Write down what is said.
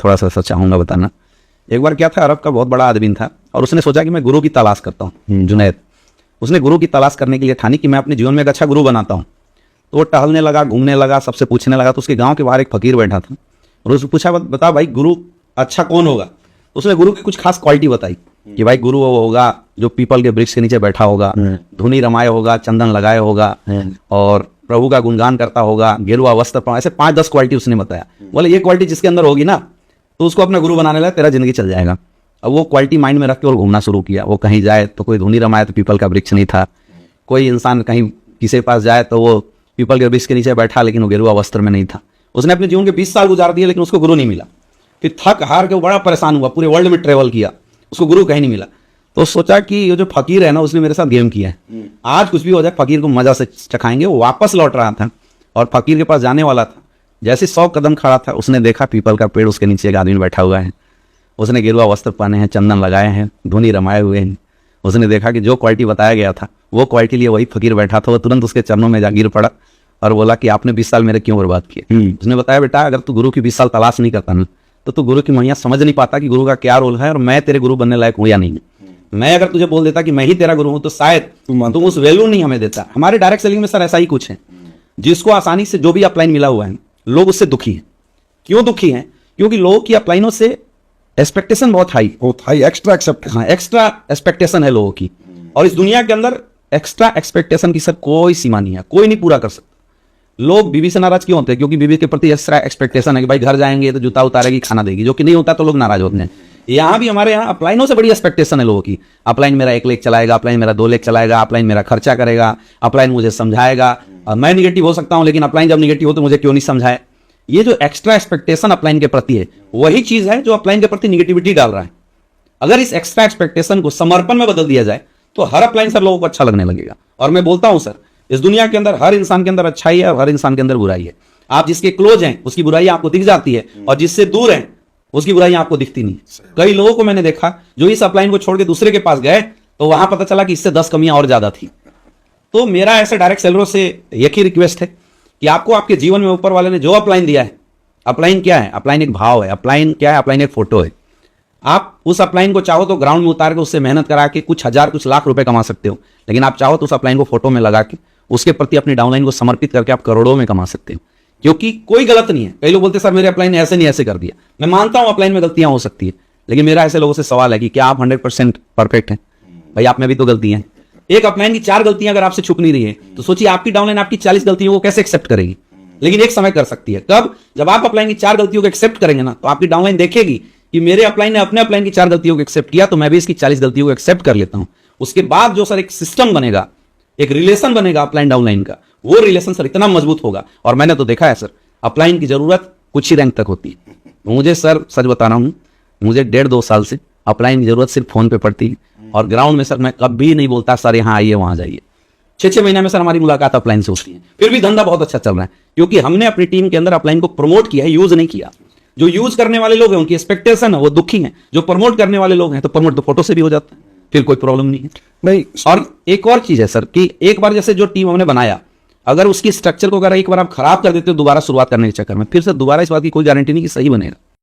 थोड़ा सा चाहूँगा बताना। एक बार क्या था, अरब का बहुत बड़ा आदमी था और उसने सोचा कि मैं गुरु की तलाश करता हूँ। जुनैद, उसने गुरु की तलाश करने के लिए ठानी कि मैं अपने जीवन में एक अच्छा गुरु बनाता हूँ। तो वो टहलने लगा, घूमने लगा, सबसे पूछने लगा। तो उसके गाँव के बाहर एक फकीर बैठा था और उससे पूछा, बता भाई गुरु अच्छा कौन होगा। उसने गुरु की कुछ खास क्वालिटी बताई कि भाई गुरु वो होगा जो पीपल के वृक्ष के नीचे बैठा होगा, धुनी रमाए होगा, चंदन लगाए होगा और प्रभु का गुणगान करता होगा, गेरुआ वस्त्र पहना। ऐसे 5-10 क्वालिटी उसने बताया। बोले ये क्वालिटी जिसके अंदर होगी ना तो उसको अपना गुरु बनाने लगा, तेरा जिंदगी चल जाएगा। अब वो क्वालिटी माइंड में रख के और घूमना शुरू किया। वो कहीं जाए तो कोई धुनी रमाए तो पीपल का वृक्ष नहीं था, कोई इंसान कहीं किसी के पास जाए तो वो पीपल के वृक्ष के नीचे बैठा लेकिन वो गेरुआ वस्त्र में नहीं था। उसने अपने जीवन के 20 साल गुजार दिए लेकिन उसको गुरु नहीं मिला। फिर थक हार के वो बड़ा परेशान हुआ, पूरे वर्ल्ड में ट्रेवल किया, उसको गुरु कहीं नहीं मिला। तो सोचा कि ये जो फकीर है ना उसने मेरे साथ गेम किया है, आज कुछ भी हो जाए फकीर को मजा से चखाएंगे। वो वापस लौट रहा था और फकीर के पास जाने वाला था। जैसे 100 कदम खड़ा था उसने देखा पीपल का पेड़, उसके नीचे एक आदमी बैठा हुआ है। उसने गेरुआ वस्त्र पहने हैं, चंदन लगाए हैं, धुनी रमाए हुए हैं। उसने देखा कि जो क्वालिटी बताया गया था वो क्वालिटी लिए वही फकीर बैठा था। वो तुरंत उसके चरणों में जा गिर पड़ा और बोला कि आपने 20 साल मेरे क्यों बर्बाद किए। उसने बताया, बेटा अगर तू गुरु की 20 साल तलाश नहीं करता ना तो तू गुरु की महिमा समझ नहीं पाता कि गुरु का क्या रोल है और मैं तेरे गुरु बनने लायक हूँ या नहीं। मैं अगर तुझे बोल देता कि मैं ही तेरा गुरु हूं तो शायद तुम उस वैल्यू नहीं हमें देता। हमारे डायरेक्ट सेलिंग में सर ऐसा ही कुछ है, जिसको आसानी से जो भी अपलाइन मिला हुआ है लोग उससे दुखी हैं। क्यों दुखी हैं? क्योंकि लोगों की अपलाइनों से एक्सपेक्टेशन बहुत हाई, एक्स्ट्रा एक्सपेक्टेशन है लोगों की। और इस दुनिया के अंदर एक्स्ट्रा एक्सपेक्टेशन की सर कोई सीमा नहीं है, कोई नहीं पूरा कर सकता। लोग बीवी से नाराज क्यों होते हैं? क्योंकि बीवी के प्रति एक्स्ट्रा एक्सपेक्टेशन है कि भाई घर जाएंगे तो जूता उतारेगी, खाना देगी, जो कि नहीं होता तो लोग नाराज होते हैं। यहाँ भी हमारे यहाँ अपलाइनों से बड़ी एक्सपेक्टेशन है लोगों की। अपलाइन मेरा 1 लाख चलाएगा, अपलाइन मेरा 2 लाख चलाएगा, अपलाइन मेरा खर्चा करेगा, अपलाइन मुझे समझाएगा। मैं निगेटिव हो सकता हूँ लेकिन अपलाइन जब निगेटिव हो तो मुझे क्यों नहीं समझाए। ये जो एक्स्ट्रा एक्सपेक्टेशन अपलाइन के प्रति है वही चीज है जो अपलाइन के प्रति निगेटिविटी डाल रहा है। अगर इस एक्स्ट्रा एक्सपेक्टेशन को समर्पण में बदल दिया जाए तो हर अपलाइन सर लोगों को अच्छा लगने लगेगा। और मैं बोलता हूं सर, इस दुनिया के अंदर हर इंसान के अंदर अच्छाई है और हर इंसान के अंदर बुराई है। आप जिसके क्लोज हैं उसकी बुराई आपको दिख जाती है और जिससे दूर हैं उसकी बुराई आपको दिखती नहीं। कई लोगों को मैंने देखा जो इस अपलाइन को छोड़ के दूसरे के पास गए तो वहां पता चला कि इससे 10 कमियां और ज्यादा थी। तो मेरा ऐसे डायरेक्ट सेलरों से एक ही रिक्वेस्ट है कि आपको आपके जीवन में ऊपर वाले ने जो अपलाइन दिया है, अपलाइन क्या है? अपलाइन एक भाव है। अपलाइन क्या है? अपलाइन एक फोटो है। आप उस अपलाइन को चाहो तो ग्राउंड में उतार के उससे मेहनत करा के कुछ हजार कुछ लाख रुपए कमा सकते हो, लेकिन आप चाहो तो उस अपलाइन को फोटो में लगा के उसके प्रति अपनी डाउनलाइन को समर्पित करके आप करोड़ों में कमा सकते हो। क्योंकि कोई गलत नहीं है। कई लोग बोलते सर मेरे अपलाइन ने ऐसे नहीं ऐसे कर दिया। मैं मानता हूं अपलाइन में गलतियां हो सकती है, लेकिन मेरा ऐसे लोगों से सवाल है कि क्या आप 100% परफेक्ट हैं? भाई आप में भी तो गलतियां हैं। एक अपलाइन की 4 गलतियां अगर आपसे छुप नहीं रही है तो सोचिए आपकी डाउनलाइन आपकी 40 गलतियों को कैसे एक्सेप्ट करेगी। लेकिन एक समय कर सकती है। कब? जब आप अपलाइन की 4 गलतियों को एक्सेप्ट करेंगे ना तो आपकी डाउनलाइन देखेगी कि मेरे अपलाइन ने अपने अपलाइन की 4 गलतियों को एक्सेप्ट किया तो मैं भी इसकी 40 गलतियों को एक्सेप्ट कर लेता हूं। उसके बाद जो सर एक सिस्टम बनेगा, एक रिलेशन बनेगा अपलाइन डाउनलाइन का, वो रिलेशन सर इतना मजबूत होगा। और मैंने तो देखा है सर, अपलाइन की जरूरत कुछ ही रैंक तक होती है। मुझे सर सच बता रहा हूं, मुझे 1.5-2 साल से अपलाइन की जरूरत सिर्फ फोन पे पड़ती है। और ग्राउंड में सर मैं कभी नहीं बोलता सर यहाँ आइए वहां जाइए। 6-6 महीने में सर हमारी मुलाकात अपलाइन से होती है। फिर भी धंधा बहुत अच्छा चल रहा है क्योंकि हमने अपनी टीम के अंदर अपलाइन को प्रमोट किया है, यूज नहीं किया। जो यूज करने वाले लोग हैं उनकी एक्सपेक्टेशन है वो दुखी हैं, जो प्रमोट करने वाले लोग हैं तो प्रमोट तो फोटो से भी हो जाता है, फिर कोई प्रॉब्लम नहीं है भाई। और एक और चीज है सर कि एक बार जैसे जो टीम हमने बनाया, अगर उसकी स्ट्रक्चर को अगर एक बार आप खराब कर देते हो दोबारा शुरुआत करने के चक्कर में, फिर से दोबारा इस बात की कोई गारंटी नहीं कि सही बनेगा।